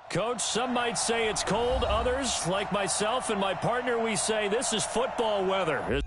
Coach, some might say it's cold. Others, like myself and my partner, we say this is football weather.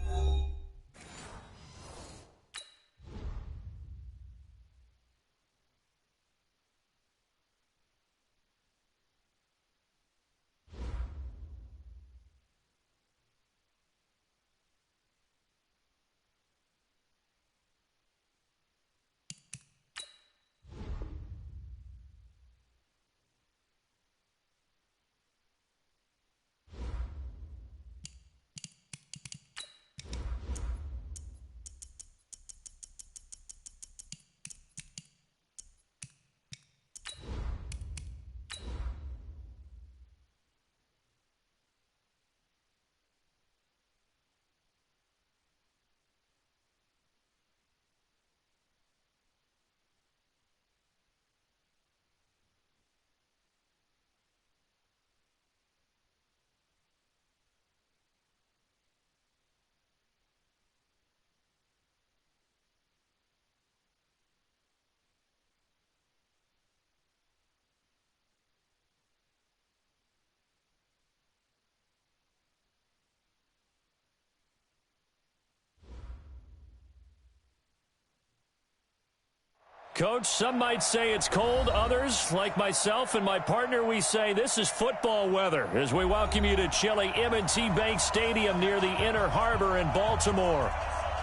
Coach, some might say it's cold. Others, like myself and my partner, we say this is football weather as we welcome you to chilly M&T Bank Stadium near the Inner Harbor in Baltimore.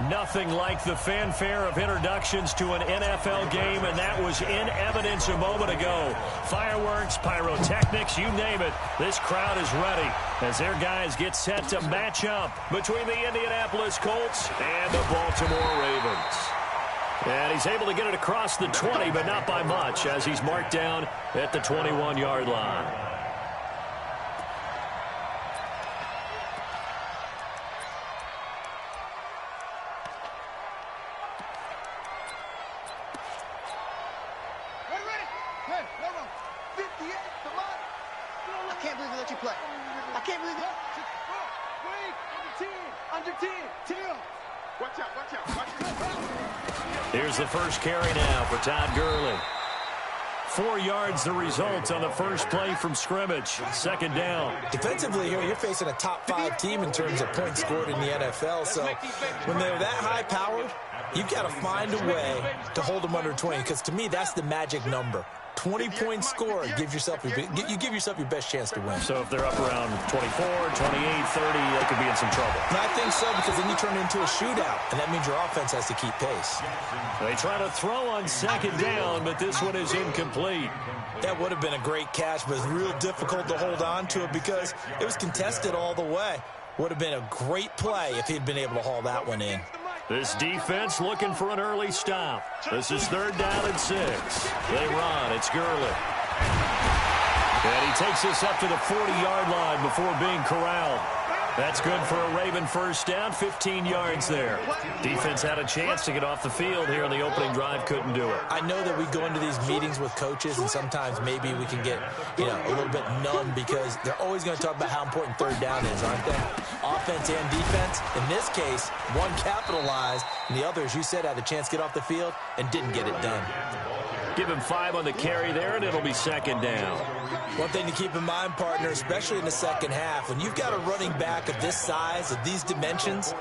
Nothing like the fanfare of introductions to an NFL game, and that was in evidence a moment ago. Fireworks, pyrotechnics, you name it. This crowd is ready as their guys get set to match up between the Indianapolis Colts and the Baltimore Ravens. And he's able to get it across the 20, but not by much, as he's marked down at the 21-yard line. Hey, 58, come on. I can't believe they let you play. I can't believe it. Wait, under 10, Till. Watch out, watch out, watch out. Here's the first carry now for Todd Gurley. 4 yards the result on the first play from scrimmage. Second down. Defensively here, you're facing a top-5 team in terms of points scored in the NFL. So when they're that high-powered, you've got to find a way to hold them under 20, because to me, that's the magic number. 20 points scored, you give yourself your best chance to win. So if they're up around 24, 28, 30, they could be in some trouble. And I think so, because then you turn it into a shootout, and that means your offense has to keep pace. They try to throw on second down, but this one is incomplete. That would have been a great catch, but it's real difficult to hold on to it because it was contested all the way. Would have been a great play if he'd been able to haul that one in. This defense looking for an early stop. This is 3rd down and 6. They run. It's Gurley. And he takes this up to the 40-yard line before being corralled. That's good for a Raven first down, 15 yards there. Defense had a chance to get off the field here in the opening drive, couldn't do it. I know that we go into these meetings with coaches, and sometimes maybe we can get, a little bit numb because they're always going to talk about how important 3rd down is, aren't they? Offense and defense. In this case, one capitalized, and the other, as you said, had a chance to get off the field and didn't get it done. Give him 5 on the carry there, and it'll be second down. One thing to keep in mind, partner, especially in the second half, when you've got a running back of this size, of these dimensions,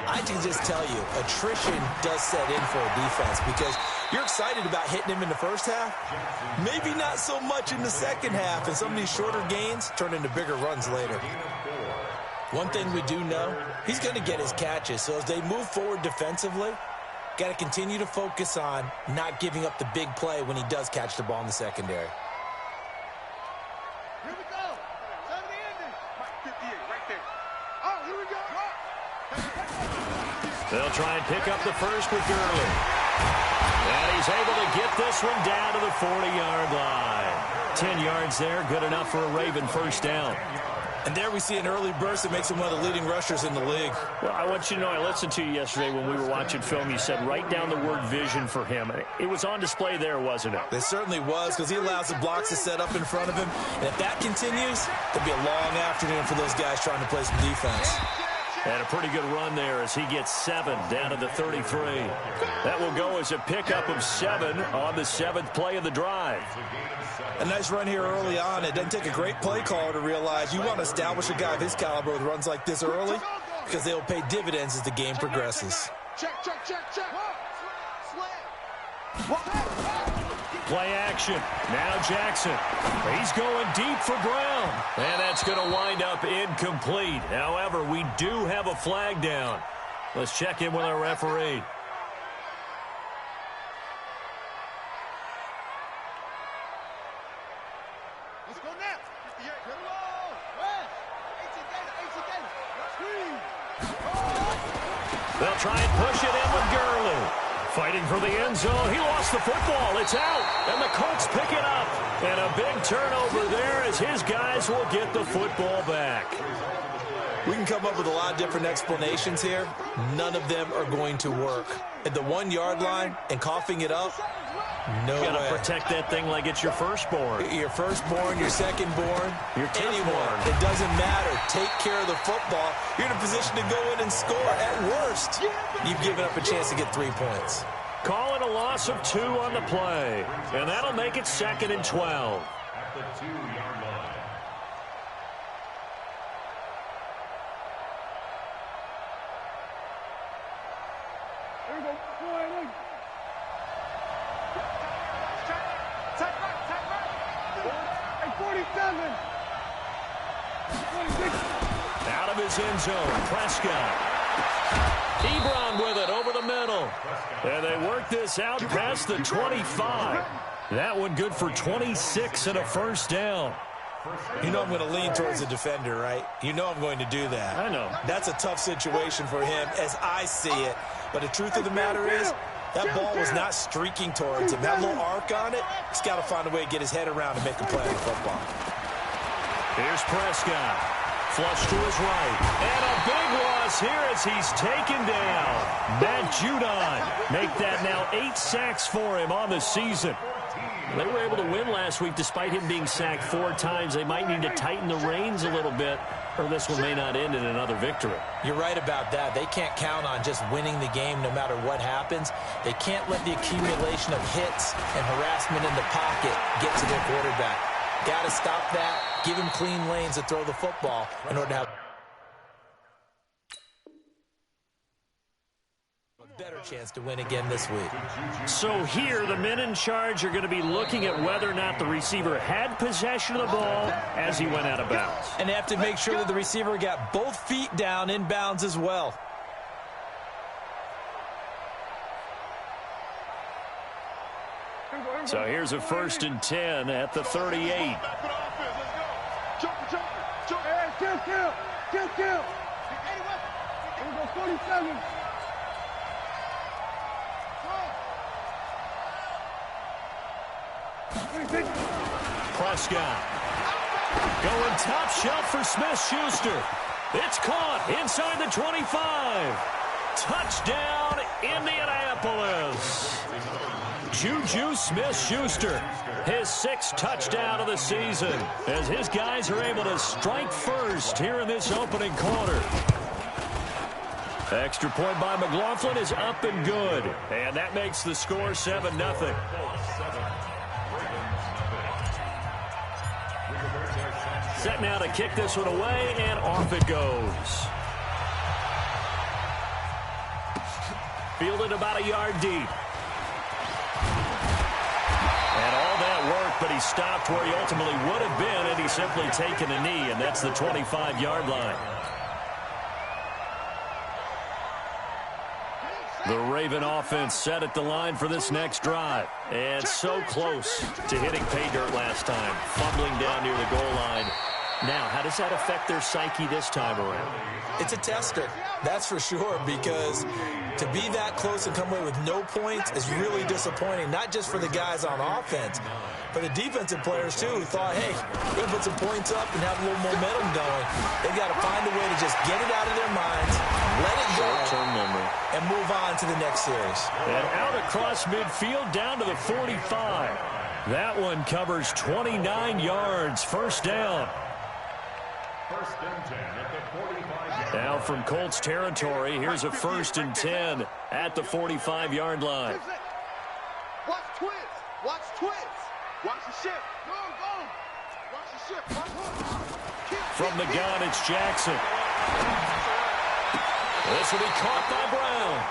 I can just tell you, attrition does set in for a defense because you're excited about hitting him in the first half. Maybe not so much in the second half, and some of these shorter gains turn into bigger runs later. One thing we do know, he's going to get his catches, so as they move forward defensively, got to continue to focus on not giving up the big play when he does catch the ball in the secondary. Here we go. Time to end it. Mike 58 right there. Oh, here we go. They'll try and pick up the first with Gurley. And he's able to get this one down to the 40-yard line. 10 yards there, good enough for a Raven first down. And there we see an early burst that makes him one of the leading rushers in the league. Well, I want you to know, I listened to you yesterday when we were watching film. You said write down the word vision for him. It was on display there, wasn't it? It certainly was, because he allows the blocks to set up in front of him. And if that continues, there'll be a long afternoon for those guys trying to play some defense. And a pretty good run there as he gets 7 down to the 33. That will go as a pickup of 7 on the 7th play of the drive. A nice run here early on. It doesn't take a great play caller to realize you want to establish a guy of his caliber with runs like this early because they'll pay dividends as the game progresses. Check. Play action. Now Jackson. He's going deep for Brown. And that's going to wind up incomplete. However, we do have a flag down. Let's check in with our referee. Let's go now. They'll try and push it in with Gurley. Fighting for the end zone. He lost the football. It's out. And the Colts pick it up. And a big turnover there as his guys will get the football back. We can come up with a lot of different explanations here. None of them are going to work. At the 1-yard line and coughing it up, no way. You got to protect that thing like it's your firstborn. Your firstborn, your secondborn, your anyone. It doesn't matter. Take care of the football. You're in a position to go in and score. At worst, you've given up a chance to get 3 points. Call it a loss of 2 on the play. And that'll make it 2nd and 12. At the 2-yard line. There we go. Hey, 47. 26. Out of his end zone, Prescott. Ebron with it over the middle. And they work this out past the 25. That one good for 26 and a first down. You know I'm going to lean towards the defender, right? You know I'm going to do that. I know. That's a tough situation for him as I see it. But the truth of the matter is, that ball was not streaking towards him. That little arc on it, he's got to find a way to get his head around and make a play on the football. Here's Prescott. Flush to his right. And a big loss here as he's taken down. Matt Judon make that now 8 sacks for him on the season. They were able to win last week despite him being sacked 4 times. They might need to tighten the reins a little bit, or this one may not end in another victory. You're right about that. They can't count on just winning the game no matter what happens. They can't let the accumulation of hits and harassment in the pocket get to their quarterback. Got to stop that. Give him clean lanes to throw the football in order to have a better chance to win again this week. So here, the men in charge are going to be looking at whether or not the receiver had possession of the ball as he went out of bounds. And they have to make sure that the receiver got both feet down in bounds as well. So here's a 1st and 10 at the 38. Kill. 47. Prescott going top shelf for Smith-Schuster. It's caught inside the 25. Touchdown, Indianapolis. Juju Smith-Schuster, his 6th touchdown of the season, as his guys are able to strike first here in this opening quarter. Extra point by McLaughlin is up and good, and that makes the score 7-0. Set now to kick this one away, and off it goes. Fielded about a yard deep. And all that work, but he stopped where he ultimately would have been had he simply taken a knee, and that's the 25-yard line. The Raven offense set at the line for this next drive. And so close to hitting pay dirt last time, fumbling down near the goal line. Now, how does that affect their psyche this time around? It's a tester, that's for sure, because to be that close and come away with no points is really disappointing, not just for the guys on offense, but the defensive players, too, who thought, hey, we're going to put some points up and have a little momentum going. They've got to find a way to just get it out of their minds, let it go, and move on to the next series. And out across midfield down to the 45. That one covers 29 yards, first down. First and 10 at the 45-yard line. Now from Colts territory, here's a 1st and 10 at the 45-yard line. Watch twins. Watch twins. Watch the shift. Go, go. Watch the shift. From the gun, it's Jackson. This will be caught by Brown.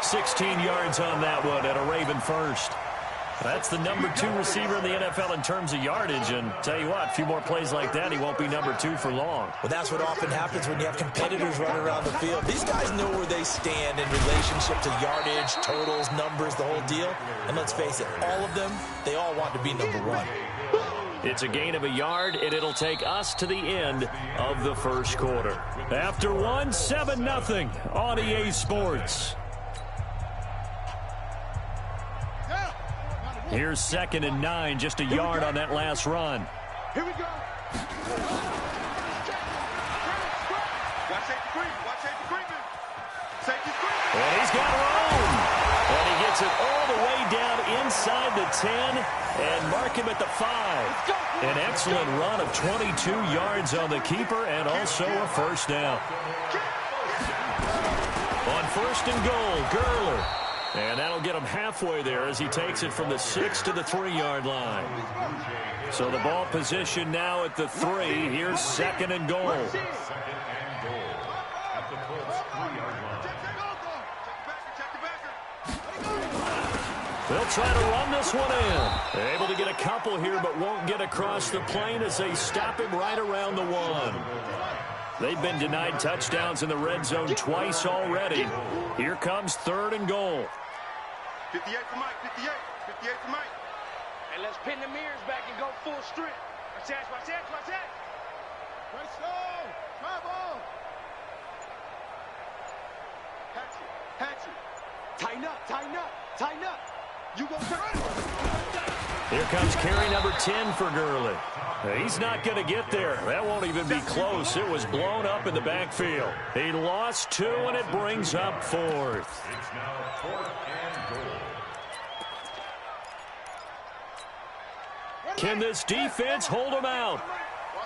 16 yards on that one at a Raven first. That's the number 2 receiver in the NFL in terms of yardage. And tell you what, a few more plays like that, he won't be number 2 for long. Well, that's what often happens when you have competitors running around the field. These guys know where they stand in relationship to yardage, totals, numbers, the whole deal. And let's face it, all of them, they all want to be number 1. It's a gain of a yard, and it'll take us to the end of the first quarter. After one, 7-0 on EA Sports. Here's 2nd and 9, just a yard on that last run. Here we go. Watch safety Freeman. Watch safety Freeman. Safety Freeman. And he's got room. And he gets it all the way down inside the 10 and mark him at the 5. An excellent run of 22 yards on the keeper and also a first down. On 1st and goal, Gurley. And that'll get him halfway there as he takes it from the 6 to the 3-yard line. So the ball position now at the 3. Here's 2nd and goal. 2nd and goal at the Colts 3-yard line. They'll try to run this one in. They're able to get a couple here, but won't get across the plane as they stop him right around the 1. They've been denied touchdowns in the red zone twice already. Here comes 3rd and goal. 58 for Mike. 58. 58 for Mike. And let's pin the mirrors back and go full strength. Watch that, watch that, watch that. Right slow. Travel. Patch it. Tighten up, tighten up, tighten up. You go turn. Here comes carry number 10 for Gurley. He's not going to get there. That won't even be close. It was blown up in the backfield. He lost 2, and it brings up 4th. It's now 4th and goal. Can this defense hold him out?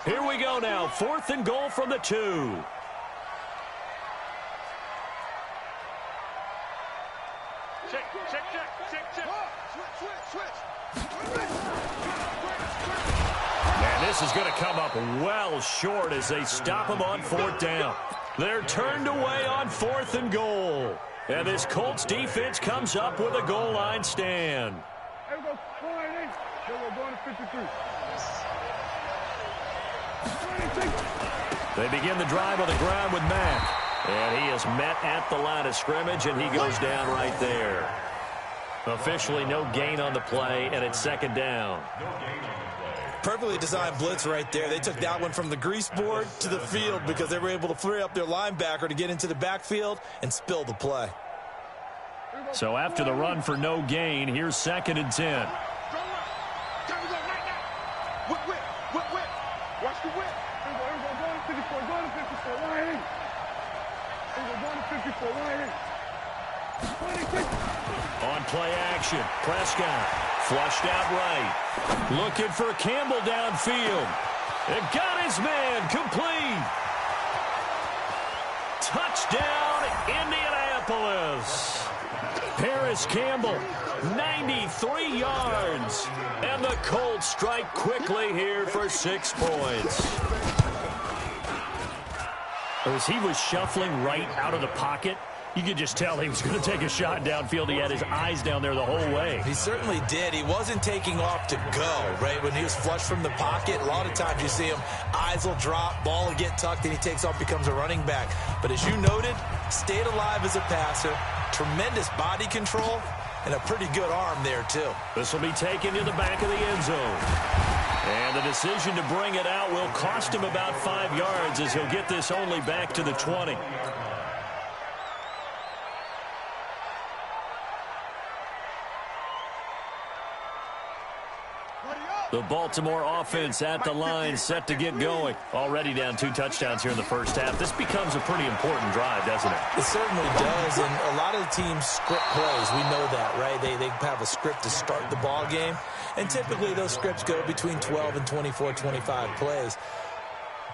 Here we go now. 4th and goal from the 2. Check, check, check, check, check. Switch. And this is going to come up well short as they stop him on 4th down. They're turned away on 4th and goal. And this Colts defense comes up with a goal line stand. There we go. We're going to 53. They begin the drive on the ground with Mack. And he is met at the line of scrimmage, and he goes down right there. Officially no gain on the play, and it's 2nd down. Perfectly designed blitz right there. They took that one from the grease board to the field because they were able to free up their linebacker to get into the backfield and spill the play. So after the run for no gain, here's 2nd and 10. Whip. Watch the whip. Going to 54. Going to 54. Right in. Going to 54. Right in. On play action, Prescott flushed out right. Looking for Campbell downfield. And got his man complete. Touchdown, Indianapolis. Paris Campbell, 93 yards. And the Colts strike quickly here for 6 points. As he was shuffling right out of the pocket, you could just tell he was going to take a shot downfield. He had his eyes down there the whole way. He certainly did. He wasn't taking off to go, right? When he was flushed from the pocket, a lot of times you see him, eyes will drop, ball will get tucked, and he takes off, becomes a running back. But as you noted, stayed alive as a passer, tremendous body control, and a pretty good arm there, too. This will be taken to the back of the end zone. And the decision to bring it out will cost him about 5 yards as he'll get this only back to the 20. The Baltimore offense at the line, set to get going. Already down 2 touchdowns here in the first half. This becomes a pretty important drive, doesn't it? It certainly does, and a lot of the teams script plays. We know that, right? They have a script to start the ball game, and typically those scripts go between 12 and 24, 25 plays.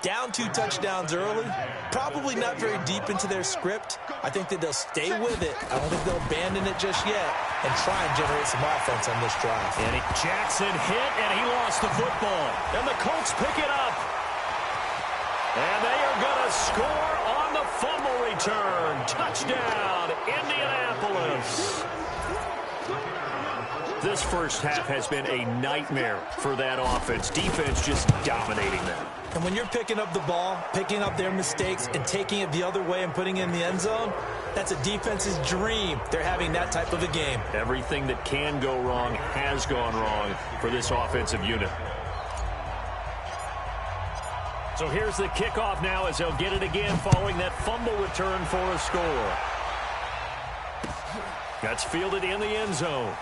Down 2 touchdowns early, probably not very deep into their script. I think that they'll stay with it. I don't think they'll abandon it just yet and try and generate some offense on this drive. And Jackson hit, and he lost the football. And the Colts pick it up. And they are going to score on the fumble return. Touchdown, Indianapolis. This first half has been a nightmare for that offense. Defense just dominating them. And when you're picking up the ball, picking up their mistakes, and taking it the other way and putting it in the end zone, that's a defense's dream. They're having that type of a game. Everything that can go wrong has gone wrong for this offensive unit. So here's the kickoff now as they'll get it again following that fumble return for a score. That's fielded in the end zone.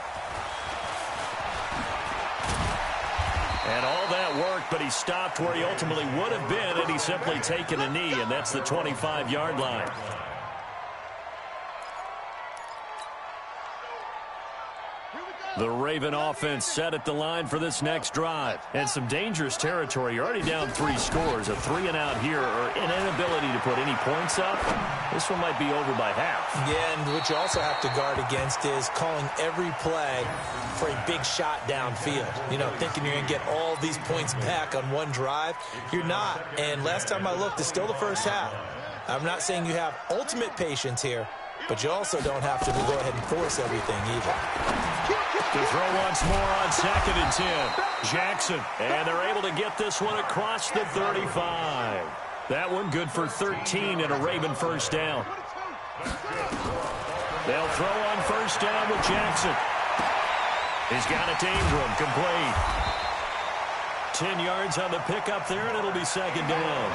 And all that worked, but he stopped where he ultimately would have been had he simply taken a knee, and that's the 25-yard line. The Raven offense set at the line for this next drive. And some dangerous territory. You're already down 3 scores. A 3-and-out here or an inability to put any points up. This one might be over by half. Yeah, and what you also have to guard against is calling every play for a big shot downfield. You know, thinking you're going to get all these points back on one drive. You're not. And last time I looked, it's still the first half. I'm not saying you have ultimate patience here, but you also don't have to go ahead and force everything either. To throw once more on 2nd and 10. Jackson. And they're able to get this one across the 35. That one good for 13 and a Raven first down. They'll throw on first down with Jackson. He's got it to Ingram. Complete. 10 yards on the pickup there, and it'll be 2nd down.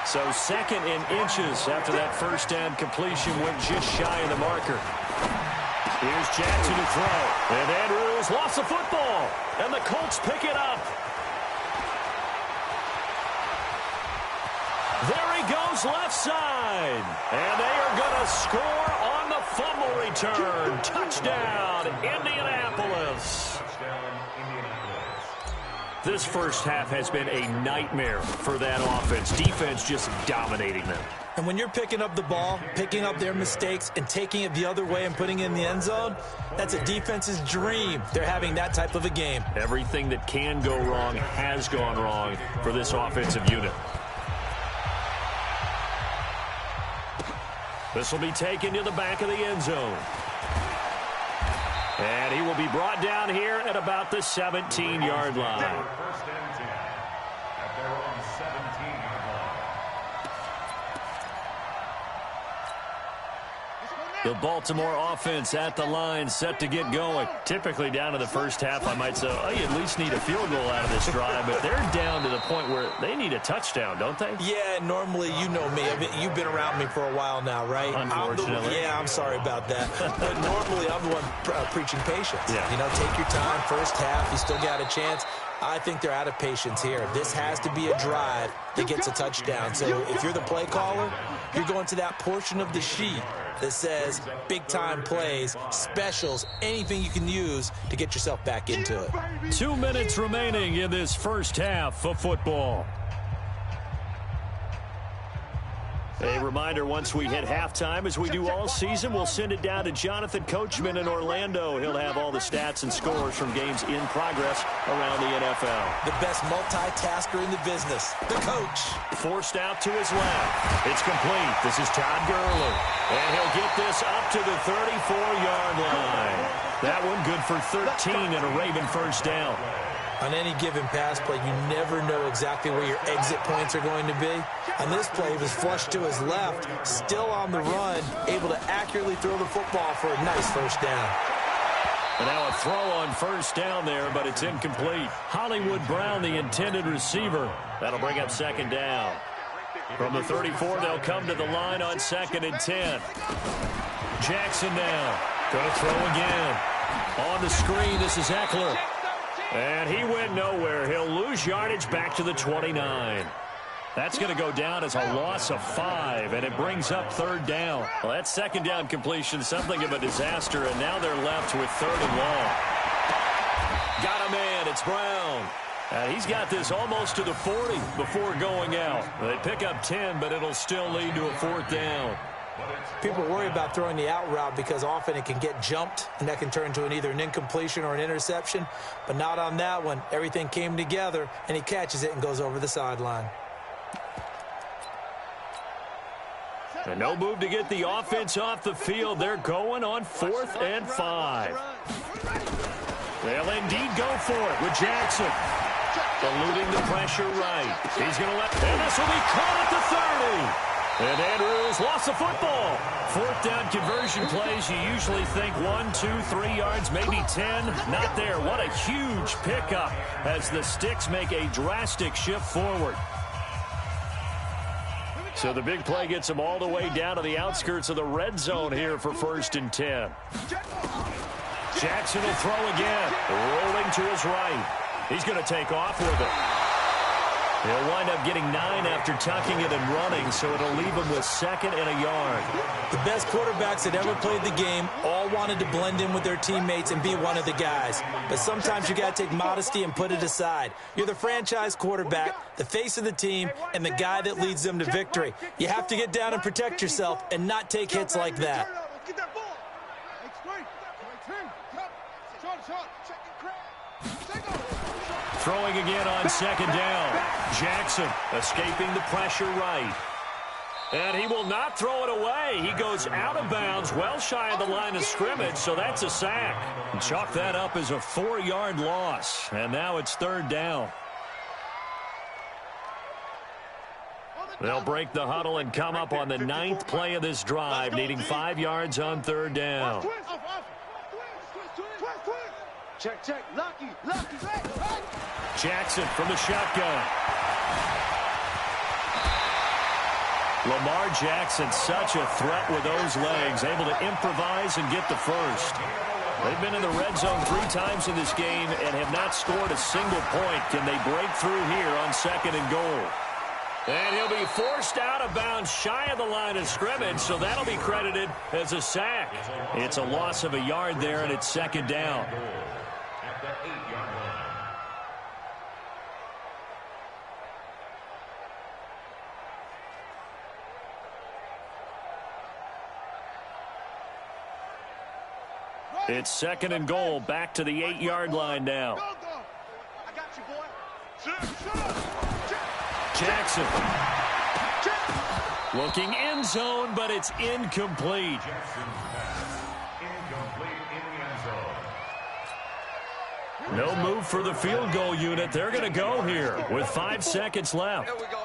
So 2nd and inches after that first down completion went just shy of the marker. Here's Jackson to throw. And Andrews lost the football. And the Colts pick it up. There he goes left side. And they are going to score on the fumble return. Touchdown, Indianapolis. This first half has been a nightmare for that offense. Defense just dominating them. And when you're picking up the ball, picking up their mistakes, and taking it the other way and putting it in the end zone, that's a defense's dream. They're having that type of a game. Everything that can go wrong has gone wrong for this offensive unit. This will be taken to the back of the end zone. And he will be brought down here at about the 17-yard line. First and 10 at their own 17-yard line. The Baltimore offense at the line, set to get going. Typically down to the first half, I might say, oh, you at least need a field goal out of this drive, but they're down to the point where they need a touchdown, don't they? Yeah, normally, you know me. I mean, you've been around me for a while now, right? Unfortunately. I'm sorry about that. But normally, I'm the one preaching patience. Yeah. You know, take your time, first half, you still got a chance. I think they're out of patience here. This has to be a drive that gets a touchdown. So if you're the play caller, you're going to that portion of the sheet that says big-time plays, specials, anything you can use to get yourself back into it. 2 minutes remaining in this first half of football. A reminder, once we hit halftime, as we do all season, we'll send it down to Jonathan Coachman in Orlando. He'll have all the stats and scores from games in progress around the NFL. The best multitasker in the business, the coach. Forced out to his left. It's complete. This is Todd Gurley. And he'll get this up to the 34-yard line. That one good for 13 and a Raven first down. On any given pass play, you never know exactly where your exit points are going to be. On this play, he was flushed to his left, still on the run, able to accurately throw the football for a nice first down. And now a throw on first down there, but it's incomplete. Hollywood Brown, the intended receiver. That'll bring up 2nd down. From the 34, they'll come to the line on 2nd and 10. Jackson now. Going to throw again. On the screen, this is Eckler. And he went nowhere. He'll lose yardage back to the 29. That's going to go down as a loss of 5, and it brings up 3rd down. Well, that 2nd down completion, something of a disaster, and now they're left with 3rd and long. Got a man. It's Brown. And he's got this almost to the 40 before going out. They pick up 10, but it'll still lead to a 4th down. People worry about throwing the out route because often it can get jumped, and that can turn into either an incompletion or an interception. But not on that one. Everything came together, and he catches it and goes over the sideline. And no move to get the offense off the field. They're going on 4th and 5. They'll indeed go for it with Jackson. Eluding the pressure right. He's going to let... And this will be caught at the 30. And Andrews lost the football. 4th down conversion plays. You usually think 1, 2, 3 yards, maybe 10. Not there. What a huge pickup as the Sticks make a drastic shift forward. So the big play gets them all the way down to the outskirts of the red zone here for 1st and 10. Jackson will throw again. Rolling to his right. He's going to take off with it. He'll wind up getting 9 after tucking it and running, so it'll leave him with 2nd and a yard. The best quarterbacks that ever played the game all wanted to blend in with their teammates and be one of the guys. But sometimes you got to take modesty and put it aside. You're the franchise quarterback, the face of the team, and the guy that leads them to victory. You have to get down and protect yourself and not take hits like that. Throwing again on 2nd down. Jackson escaping the pressure right. And he will not throw it away. He goes out of bounds, well shy of the line of scrimmage, so that's a sack. Chalk that up as a 4-yard loss. And now it's 3rd down. They'll break the huddle and come up on the 9th play of this drive, needing 5 yards on 3rd down. Check. Lucky. Jackson from the shotgun. Lamar Jackson, such a threat with those legs, able to improvise and get the first. They've been in the red zone 3 times in this game and have not scored a single point. Can they break through here on 2nd and goal? And he'll be forced out of bounds shy of the line of scrimmage, so that'll be credited as a sack. It's a loss of a yard there, and it's 2nd down. At the 8-yard line. It's 2nd and goal, back to the 8-yard line now. I got you, boy. Jackson. Looking end zone, but it's incomplete. Incomplete in the end zone. No move for the field goal unit. They're going to go here with 5 seconds left. Here we go.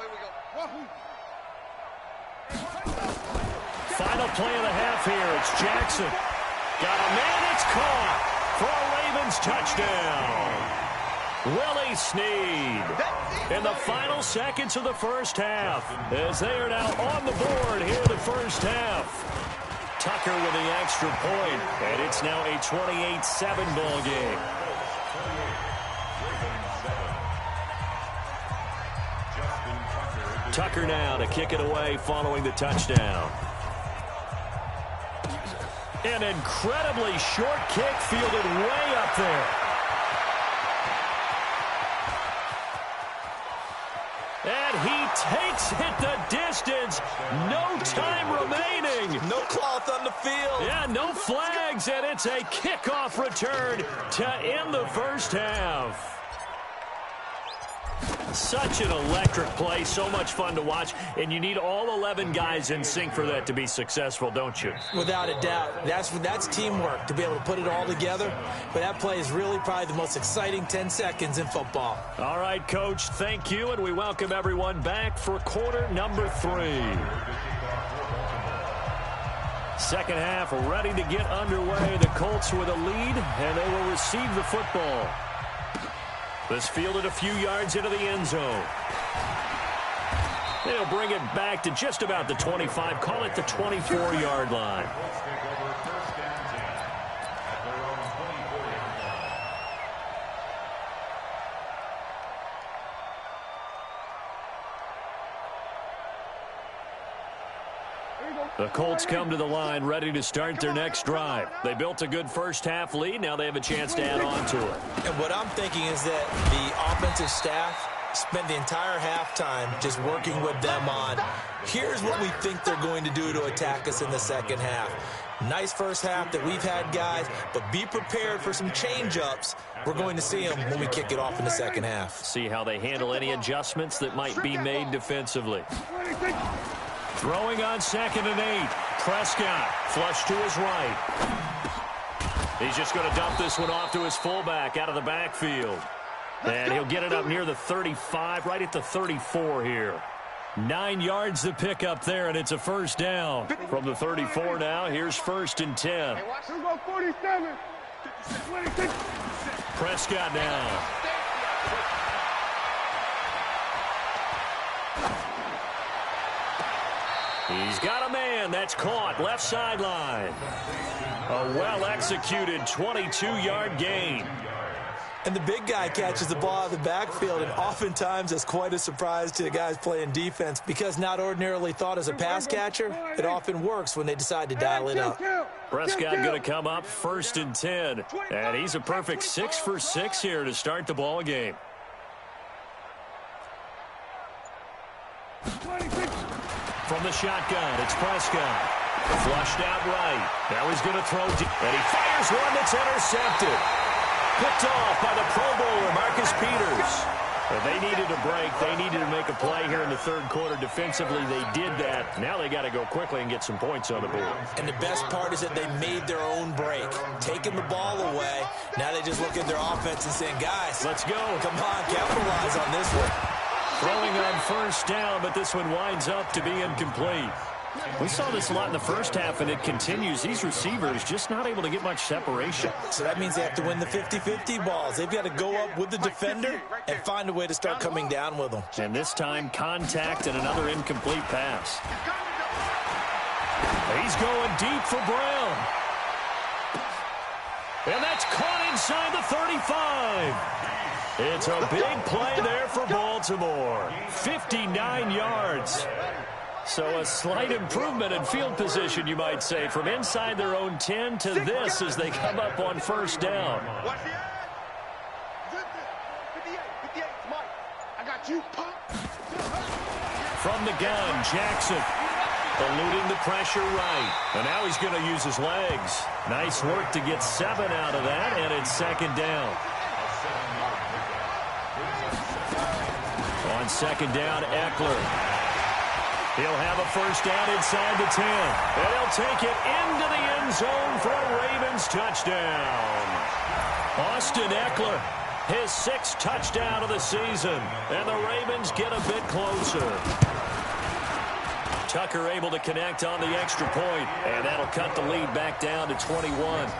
Final play of the half here. It's Jackson. Got a man. It's caught for a Ravens touchdown. Willie Snead in the final seconds of the first half as they are now on the board here in the first half. Tucker with the extra point, and it's now a 28-7 ball game. Tucker now to kick it away following the touchdown. An incredibly short kick fielded way up there. And he takes it the distance. No time remaining. No cloth on the field. Yeah, no flags, and it's a kickoff return to end the first half. Such an electric play, so much fun to watch, and you need all 11 guys in sync for that to be successful, don't you? Without a doubt. That's teamwork, to be able to put it all together. But that play is really probably the most exciting 10 seconds in football. All right, Coach, thank you, and we welcome everyone back for quarter number 3. Second half ready to get underway. The Colts with a lead, and they will receive the football. This fielded a few yards into the end zone. They'll bring it back to just about the 25, call it the 24-yard line. The Colts come to the line ready to start their next drive. They built a good first-half lead. Now they have a chance to add on to it. And what I'm thinking is that the offensive staff spent the entire halftime just working with them on, here's what we think they're going to do to attack us in the second half. Nice first half that we've had, guys, but be prepared for some change-ups. We're going to see them when we kick it off in the second half. See how they handle any adjustments that might be made defensively. Throwing on 2nd and 8. Prescott flush to his right. He's just going to dump this one off to his fullback out of the backfield. And he'll get it up near the 35, right at the 34 here. 9 yards to pick up there, and it's a first down. From the 34 now, here's 1st and 10. Prescott now. He's got a man. That's caught. Left sideline. A well-executed 22-yard gain. And the big guy catches the ball out of the backfield, and oftentimes it's quite a surprise to the guys playing defense because not ordinarily thought as a pass catcher, it often works when they decide to dial it up. Prescott going to come up 1st and 10, and he's a perfect 6 for 6 here to start the ball game. From the shotgun, it's Prescott. Flushed out right. Now he's going to throw deep, and he fires one that's intercepted. Picked off by the Pro Bowler, Marcus Peters. But they needed a break. They needed to make a play here in the third quarter. Defensively, they did that. Now they got to go quickly and get some points on the board. And the best part is that they made their own break. Taking the ball away. Now they just look at their offense and saying, guys, let's go. Come on, capitalize on this one. Throwing on 1st down, but this one winds up to be incomplete. We saw this a lot in the first half, and it continues. These receivers just not able to get much separation. So that means they have to win the 50-50 balls. They've got to go up with the defender and find a way to start coming down with them. And this time, contact and another incomplete pass. He's going deep for Brown. And that's caught inside the 35. It's a big play there for Baltimore. 59 yards. So a slight improvement in field position, you might say, from inside their own 10 to this as they come up on 1st down. From the gun, Jackson eluding the pressure right. And now he's going to use his legs. Nice work to get 7 out of that, and it's 2nd down. On 2nd down, Eckler. He'll have a first down inside the 10. And he'll take it into the end zone for a Ravens touchdown. Austin Eckler, his 6th touchdown of the season. And the Ravens get a bit closer. Tucker able to connect on the extra point. And that'll cut the lead back down to 21.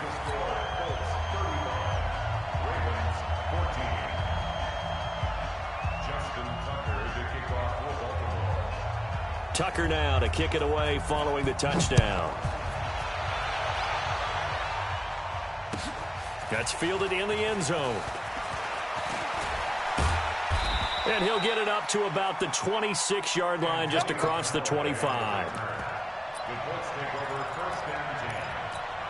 Tucker now to kick it away following the touchdown. That's fielded in the end zone. And he'll get it up to about the 26-yard line just across the 25. The Colts take over 1st and 10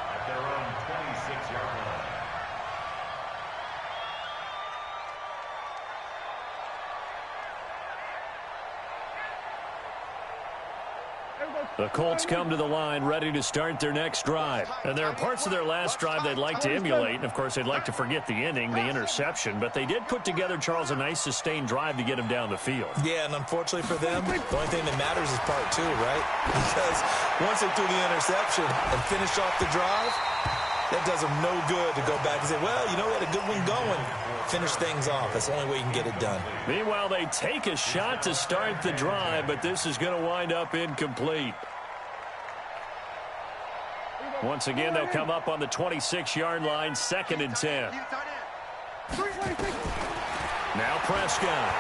at their own 26-yard line. The Colts come to the line ready to start their next drive. And there are parts of their last drive they'd like to emulate. And, of course, they'd like to forget the ending, the interception. But they did put together, Charles, a nice sustained drive to get him down the field. Yeah, and unfortunately for them, the only thing that matters is part 2, right? Because once they threw the interception and finished off the drive, that does them no good to go back and say, well, you know, we had a good one going. Finish things off. That's the only way you can get it done. Meanwhile, they take a shot to start the drive, but this is going to wind up incomplete. Once again, they'll come up on the 26-yard line, 2nd and 10. Now Prescott.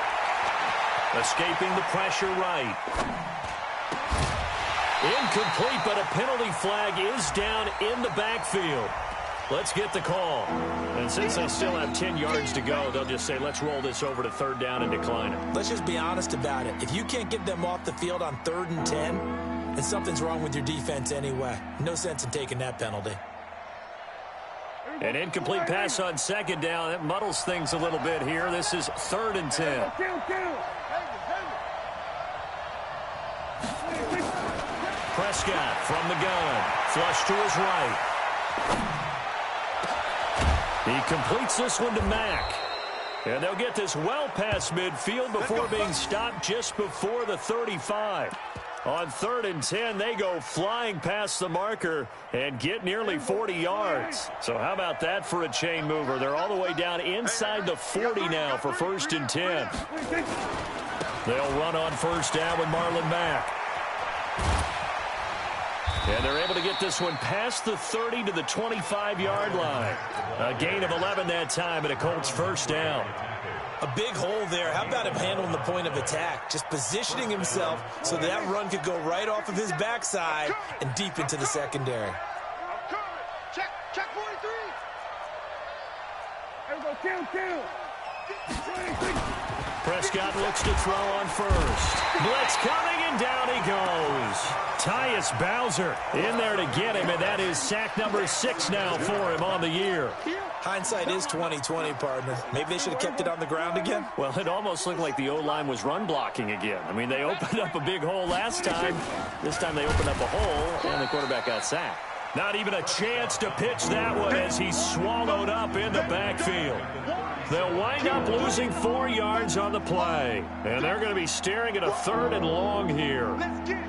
Escaping the pressure right. Incomplete, but a penalty flag is down in the backfield. Let's get the call. And since they still have 10 yards to go, they'll just say, let's roll this over to 3rd down and decline it. Let's just be honest about it. If you can't get them off the field on 3rd and 10, and something's wrong with your defense anyway. No sense in taking that penalty. An incomplete pass on second down. That muddles things a little bit here. This is 3rd and 10. Prescott from the gun. Flush to his right. He completes this one to Mack. And they'll get this well past midfield before being stopped just before the 35. On 3rd and 10, they go flying past the marker and get nearly 40 yards. So how about that for a chain mover? They're all the way down inside the 40 now for 1st and 10. They'll run on 1st down with Marlon Mack. And they're able to get this one past the 30 to the 25-yard line. A gain of 11 that time and a Colts 1st down. A big hole there. How about him handling the point of attack? Just positioning himself so that run could go right off of his backside and deep into the secondary. Check 43. Prescott looks to throw on 1st. Blitz coming, and down he goes. Tyus Bowser in there to get him, and that is sack number 6 now for him on the year. Hindsight is 20/20, partner. Maybe they should have kept it on the ground again. Well, it almost looked like the O-line was run blocking again. I mean, they opened up a big hole last time. This time they opened up a hole, and the quarterback got sacked. Not even a chance to pitch that one as he's swallowed up in the backfield. They'll wind up losing 4 yards on the play. And they're going to be staring at a 3rd and long here. Let's get it.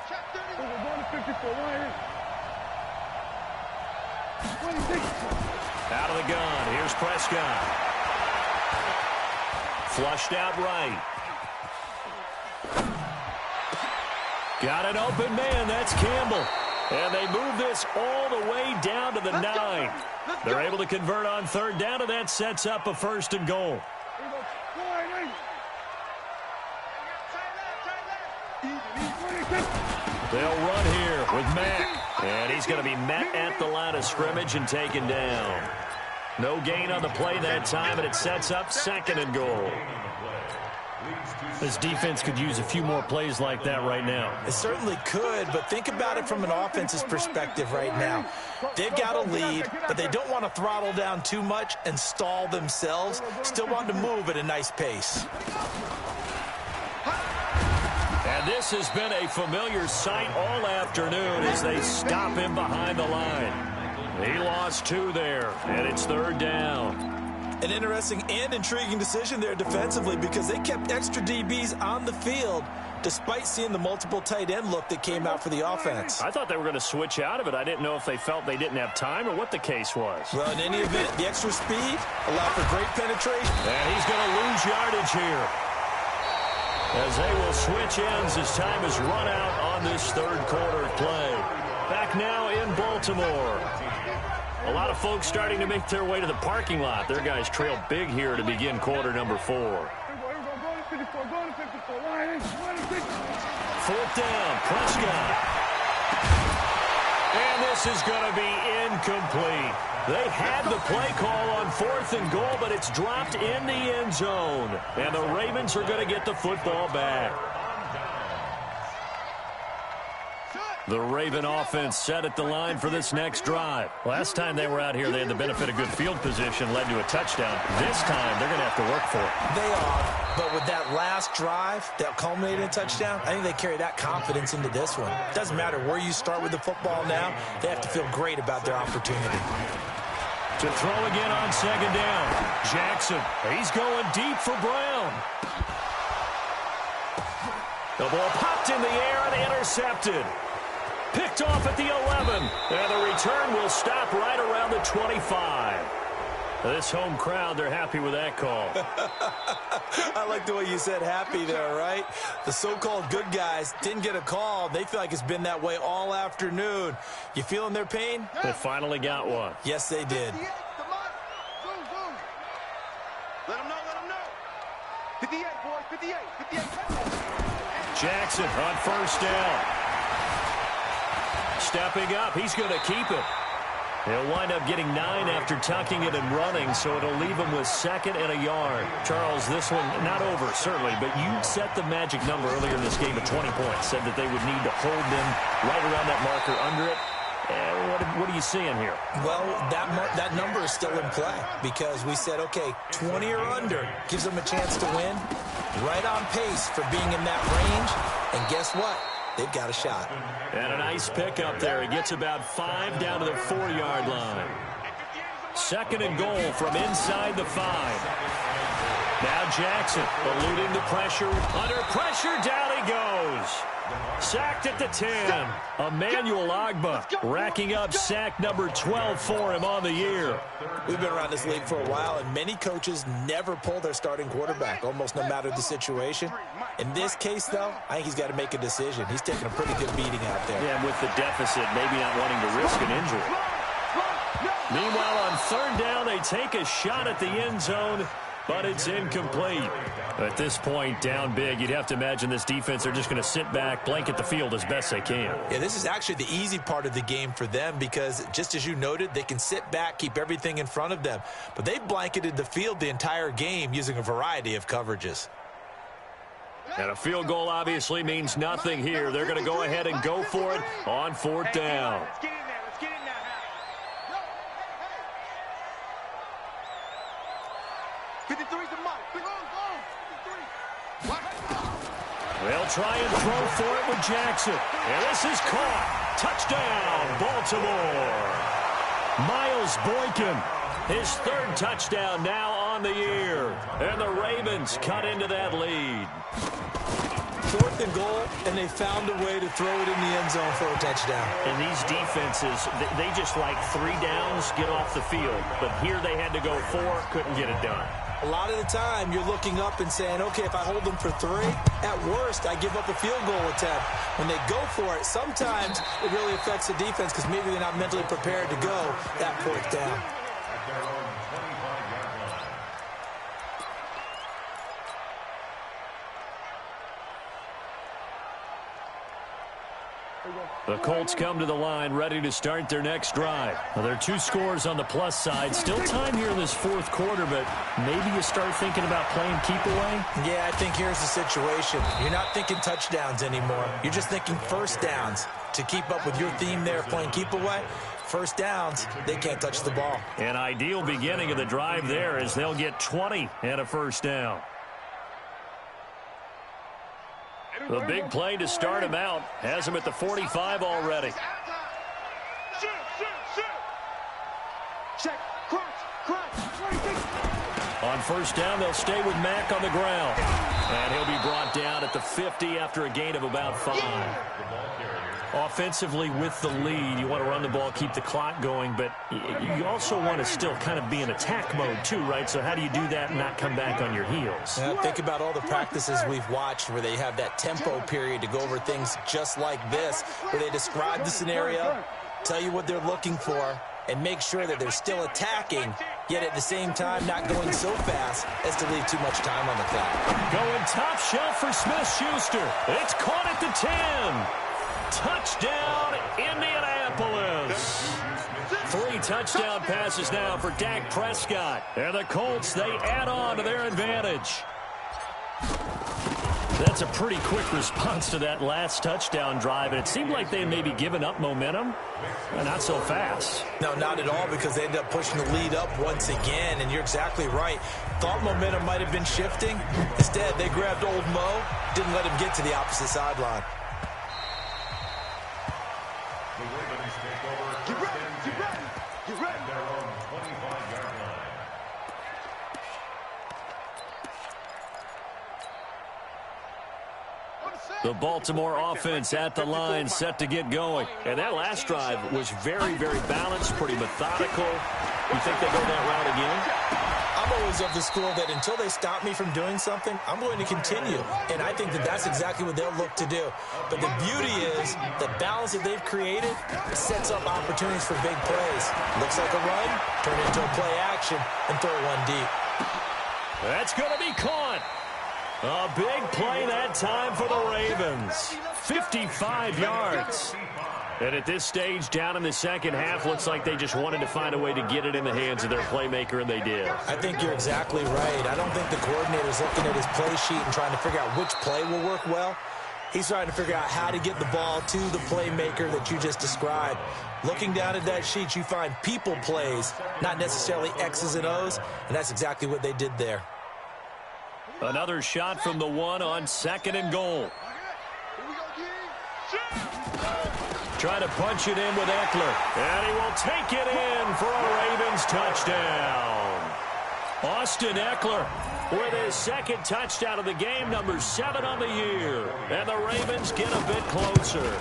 Check 30. Out of the gun. Here's Prescott. Flushed out right. Got an open man. That's Campbell. And they move this all the way down to the 9. They're able to convert on 3rd down, and that sets up a 1st and goal. They'll run here with Mack. And he's going to be met at the line of scrimmage and taken down. No gain on the play that time, and it sets up 2nd and goal. This defense could use a few more plays like that right now. It certainly could, but think about it from an offense's perspective right now. They've got a lead, but they don't want to throttle down too much and stall themselves. Still want to move at a nice pace. And this has been a familiar sight all afternoon as they stop him behind the line. He lost 2 there, and it's 3rd down. An interesting and intriguing decision there defensively because they kept extra DBs on the field despite seeing the multiple tight end look that came out for the offense. I thought they were going to switch out of it. I didn't know if they felt they didn't have time or what the case was. Well, in any event, the extra speed allowed for great penetration. And he's going to lose yardage here as they will switch ends as time is run out on this 3rd quarter of play. Back now in Baltimore. A lot of folks starting to make their way to the parking lot. Their guys trail big here to begin quarter number 4. 4th down, Prescott. And this is going to be incomplete. They had the play call on 4th and goal, but it's dropped in the end zone. And the Ravens are going to get the football back. The Raven offense set at the line for this next drive. Last time they were out here, they had the benefit of good field position, led to a touchdown. This time, they're going to have to work for it. They are, but with that last drive that culminated in a touchdown, I think they carry that confidence into this one. It doesn't matter where you start with the football now. They have to feel great about their opportunity. To throw again on 2nd down. Jackson, he's going deep for Brown. The ball popped in the air and intercepted. Picked off at the 11. And the return will stop right around the 25. This home crowd, they're happy with that call. I like the way you said happy there, right? The so-called good guys didn't get a call. They feel like it's been that way all afternoon. You feeling their pain? They finally got one. Yes, they did. Let them know. 58, boys, 58. Jackson on 1st down. Stepping up, he's going to keep it. He'll wind up getting 9 after tucking it and running, so it'll leave him with 2nd and a yard. Charles, this one not over, certainly, but you set the magic number earlier in this game at 20 points. Said that they would need to hold them right around that marker under it. What are you seeing here? Well, that number is still in play because we said, okay, 20 or under gives them a chance to win. Right on pace for being in that range. And guess what? They've got a shot. And a nice pickup there. He gets about 5 down to the 4-yard line. 2nd and goal from inside the 5. Now Jackson eluding the pressure. Under pressure, down he goes. Sacked at the 10. Emmanuel Ogbah racking up sack number 12 for him on the year. We've been around this league for a while, and many coaches never pull their starting quarterback, almost no matter the situation. In this case, though, I think he's got to make a decision. He's taking a pretty good beating out there. Yeah, with the deficit, maybe not wanting to risk an injury. Meanwhile, on 3rd down, they take a shot at the end zone, but it's incomplete. At this point, down big, you'd have to imagine this defense are just going to sit back, blanket the field as best they can. Yeah, this is actually the easy part of the game for them because, just as you noted, they can sit back, keep everything in front of them. But they blanketed the field the entire game using a variety of coverages. And a field goal obviously means nothing here. They're going to go ahead and go for it on 4th down. Let's get in there. Let's get in there. 53's the mark. 53. They'll try and throw for it with Jackson. And this is caught. Touchdown, Baltimore. Miles Boykin, his 3rd touchdown now on the year. And the Ravens cut into that lead. 4th and goal, and they found a way to throw it in the end zone for a touchdown. And these defenses, they just like 3 downs, get off the field. But here they had to go 4, couldn't get it done. A lot of the time, you're looking up and saying, okay, if I hold them for 3, at worst, I give up a field goal attempt. When they go for it, sometimes it really affects the defense because maybe they're not mentally prepared to go that 4th down. The Colts come to the line ready to start their next drive. Well, there are 2 scores on the plus side. Still time here in this 4th quarter, but maybe you start thinking about playing keep away? Yeah, I think here's the situation. You're not thinking touchdowns anymore. You're just thinking 1st downs. To keep up with your theme there, playing keep away, 1st downs, they can't touch the ball. An ideal beginning of the drive there as they'll get 20 and a 1st down. The big play to start him out has him at the 45 already. Shoot, shoot, shoot. Check, crunch. On 1st down, they'll stay with Mack on the ground. And he'll be brought down at the 50 after a gain of about 5. Offensively with the lead, you want to run the ball, keep the clock going, but you also want to still kind of be in attack mode too, right? So how do you do that and not come back on your heels? Think about all the practices we've watched where they have that tempo period to go over things just like this, where they describe the scenario, tell you what they're looking for, and make sure that they're still attacking, yet at the same time not going so fast as to leave too much time on the clock. Going top shelf for Smith-Schuster. It's caught at the 10. Touchdown, Indianapolis. 3 touchdown passes now for Dak Prescott. And the Colts, they add on to their advantage. That's a pretty quick response to that last touchdown drive, and it seemed like they had maybe given up momentum. Not so fast. No, not at all, because they ended up pushing the lead up once again, and you're exactly right. Thought momentum might have been shifting. Instead, they grabbed old Mo, didn't let him get to the opposite sideline. The Baltimore offense at the line, set to get going. And that last drive was very, very balanced, pretty methodical. You think they go that route again? I'm always of the school that until they stop me from doing something, I'm going to continue. And I think that that's exactly what they'll look to do. But the beauty is the balance that they've created sets up opportunities for big plays. Looks like a run, turn into a play action, and throw one deep. That's going to be caught. A big play that time for the Ravens. 55 yards. And at this stage, down in the second half, looks like they just wanted to find a way to get it in the hands of their playmaker, and they did. I think you're exactly right. I don't think the coordinator's looking at his play sheet and trying to figure out which play will work well. He's trying to figure out how to get the ball to the playmaker that you just described. Looking down at that sheet, you find people plays, not necessarily X's and O's, and that's exactly what they did there. Another shot from the one on 2nd and goal. Trying to punch it in with Eckler. And he will take it in for a Ravens touchdown. Austin Eckler with his 2nd touchdown of the game, number 7 on the year. And the Ravens get a bit closer.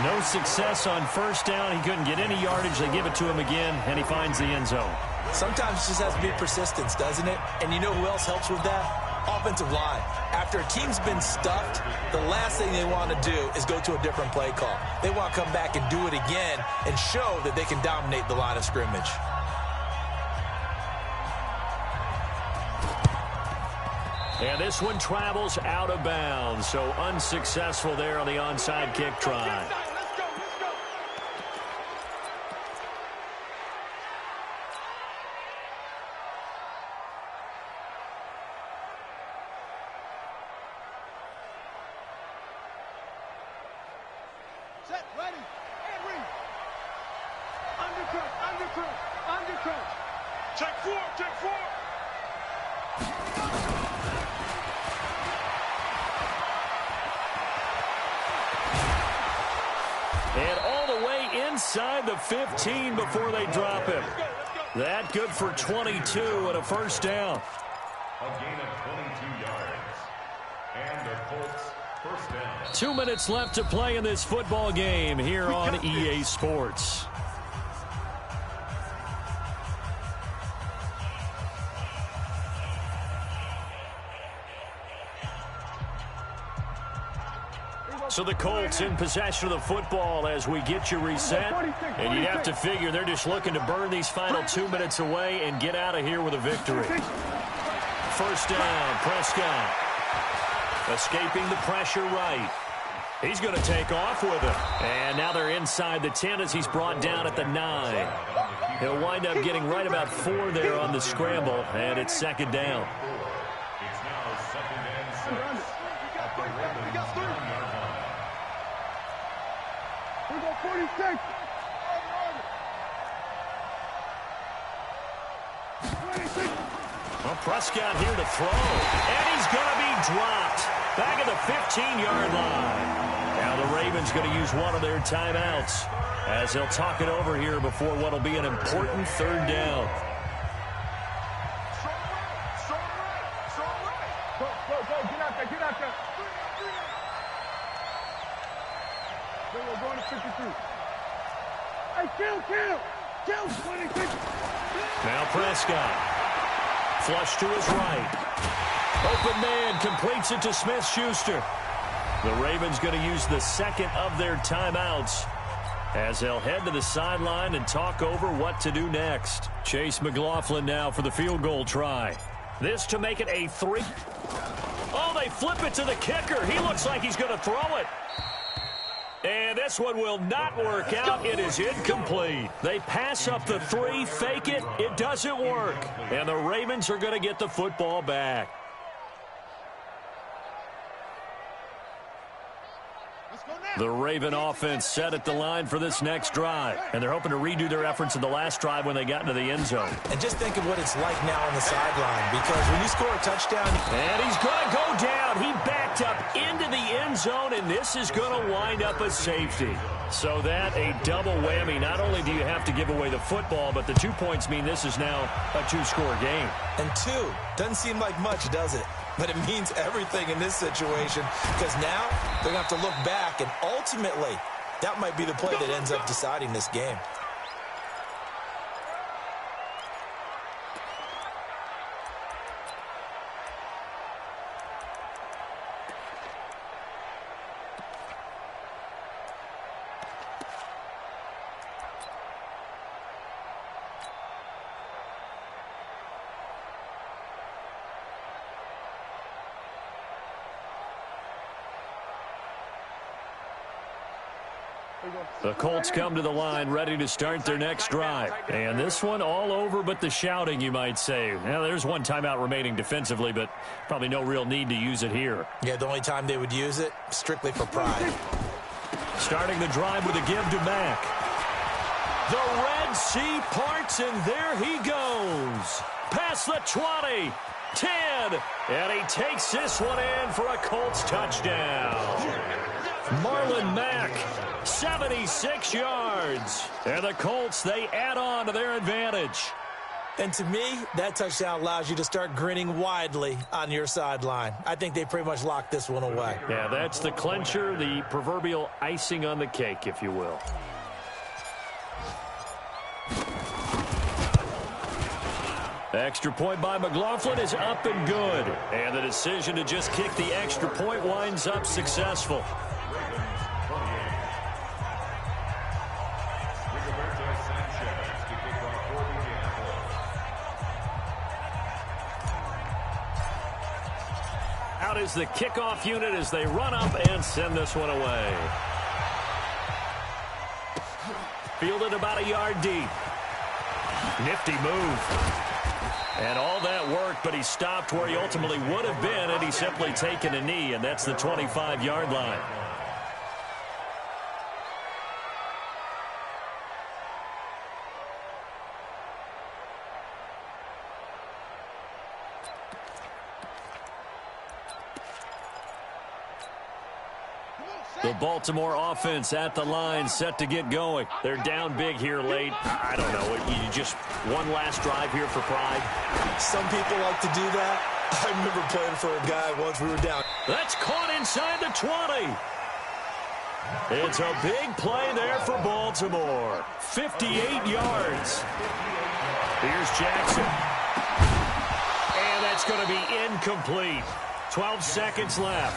No success on 1st down. He couldn't get any yardage. They give it to him again, and he finds the end zone. Sometimes it just has to be persistence, doesn't it? And you know who else helps with that? Offensive line. After a team's been stuffed, the last thing they want to do is go to a different play call. They want to come back and do it again and show that they can dominate the line of scrimmage. And this one travels out of bounds, so unsuccessful there on the onside kick try. Set, ready, and read. Undercut. Check 4, check 4. And all the way inside the 15 before they drop him. That good for 22 and a 1st down. A gain of 22 yards. And the Colts 1st down. 2 minutes left to play in this football game here on EA Sports. So the Colts in possession of the football as we get you reset. And you have to figure they're just looking to burn these final 2 minutes away and get out of here with a victory. 1st down, Prescott. Escaping the pressure right. He's going to take off with it. And now they're inside the 10 as he's brought down at the 9. He'll wind up getting right about 4 there on the scramble, and it's 2nd down. It's now 2nd and 6. At the Ravens 9-yard line. We go 46. Well, Prescott here to throw, and he's going to be dropped back at the 15-yard line. Now the Ravens going to use one of their timeouts as they'll talk it over here before what will be an important 3rd down. Go, get out there. We're going to 53. Hey, kill, 26. Now Prescott. Flush to his right. Open man completes it to Smith-Schuster. The Ravens going to use the 2nd of their timeouts as they'll head to the sideline and talk over what to do next. Chase McLaughlin now for the field goal try. This to make it a 3. Oh, they flip it to the kicker. He looks like he's going to throw it. And this one will not work out. It is incomplete. They pass up the 3, fake it. It doesn't work. And the Ravens are going to get the football back. The Raven offense set at the line for this next drive. And they're hoping to redo their efforts in the last drive when they got into the end zone. And just think of what it's like now on the sideline, because when you score a touchdown... And he's going to go down. He backed up into the end zone, and this is going to wind up a safety. So that a double whammy. Not only do you have to give away the football, but the 2 points mean this is now a 2-score game. And 2 doesn't seem like much, does it? But it means everything in this situation, because now they're going to have to look back, and ultimately, that might be the play that ends up deciding this game. The Colts come to the line ready to start their next drive. And this one all over but the shouting, you might say. Now, there's one timeout remaining defensively, but probably no real need to use it here. Yeah, the only time they would use it, strictly for pride. Starting the drive with a give to Mack. The Red Sea parts, and there he goes. Past the 20, 10, and he takes this one in for a Colts touchdown. Marlon Mack, 76 yards. And the Colts, they add on to their advantage. And to me, that touchdown allows you to start grinning widely on your sideline. I think they pretty much locked this one away. Yeah, that's the clincher, the proverbial icing on the cake, if you will. Extra point by McLaughlin is up and good. And the decision to just kick the extra point winds up successful. Out is the kickoff unit as they run up and send this one away. Fielded about a yard deep. Nifty move. And all that worked, but he stopped where he ultimately would have been had he simply taken a knee, and that's the 25-yard line. The Baltimore offense at the line, set to get going. They're down big here late. I don't know. You just one last drive here for pride. Some people like to do that. I remember playing for a guy once we were down. That's caught inside the 20. It's a big play there for Baltimore. 58 yards. Here's Jackson. And that's going to be incomplete. 12 seconds left.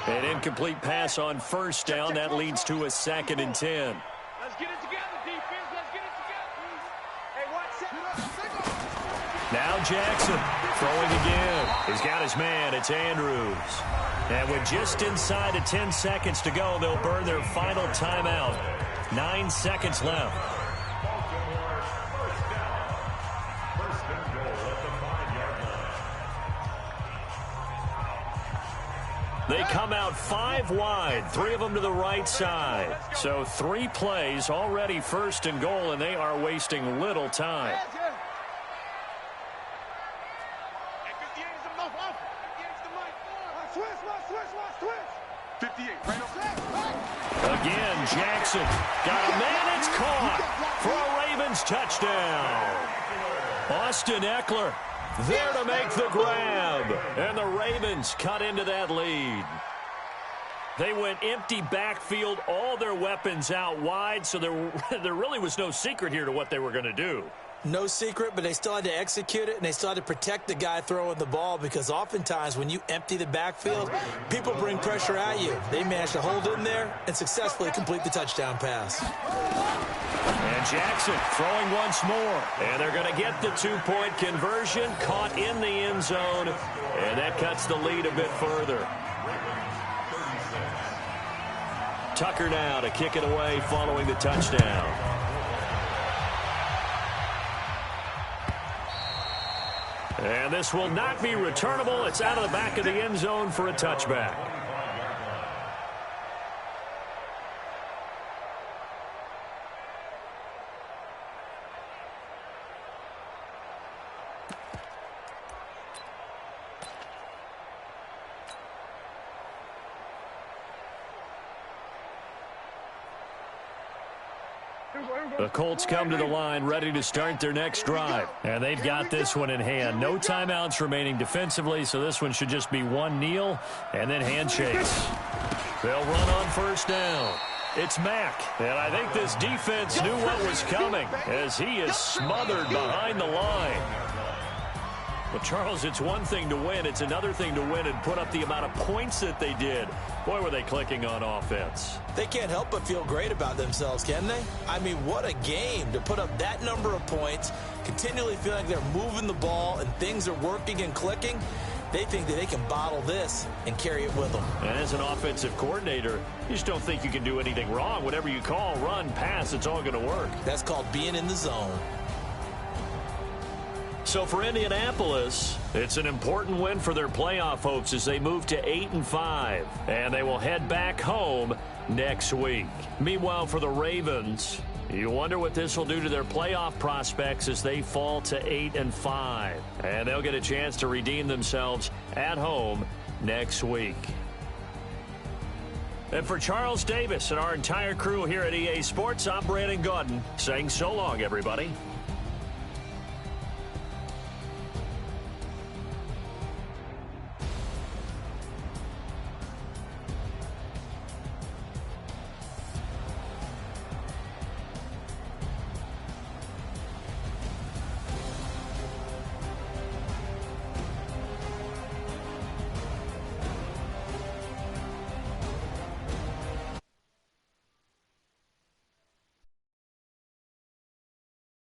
An incomplete pass on first down. That leads to a 2nd and 10. Let's get it together, defense. Let's get it together. Hey, watch it. Now Jackson throwing again. He's got his man. It's Andrews. And with just inside of 10 seconds to go, they'll burn their final timeout. 9 seconds left. They come out 5 wide, 3 of them to the right side. So 3 plays already 1st and goal, and they are wasting little time. Again, Jackson got a man. It's caught for a Ravens touchdown. Austin Eckler there to make the grab, and the Ravens cut into that lead. They went empty backfield, all their weapons out wide, so there really was no secret here to what they were going to do. No secret, but they still had to execute it, and they still had to protect the guy throwing the ball, because oftentimes when you empty the backfield, people bring pressure at you. They managed to hold in there and successfully complete the touchdown pass. And Jackson throwing once more. And they're going to get the 2-point conversion, caught in the end zone, and that cuts the lead a bit further. Tucker now to kick it away following the touchdown. And this will not be returnable. It's out of the back of the end zone for a touchback. The Colts come to the line ready to start their next drive. And they've got this one in hand. No timeouts remaining defensively, so this one should just be one kneel and then handshakes. They'll run on first down. It's Mack. And I think this defense knew what was coming as he is smothered behind the line. Well, Charles, it's one thing to win. It's another thing to win and put up the amount of points that they did. Boy, were they clicking on offense. They can't help but feel great about themselves, can they? I mean, what a game to put up that number of points, continually feel like they're moving the ball and things are working and clicking. They think that they can bottle this and carry it with them. And as an offensive coordinator, you just don't think you can do anything wrong. Whatever you call, run, pass, it's all going to work. That's called being in the zone. So for Indianapolis, it's an important win for their playoff hopes as they move to 8-5. And they will head back home next week. Meanwhile, for the Ravens, you wonder what this will do to their playoff prospects as they fall to 8-5. And they'll get a chance to redeem themselves at home next week. And for Charles Davis and our entire crew here at EA Sports, I'm Brandon Gaudin saying so long, everybody.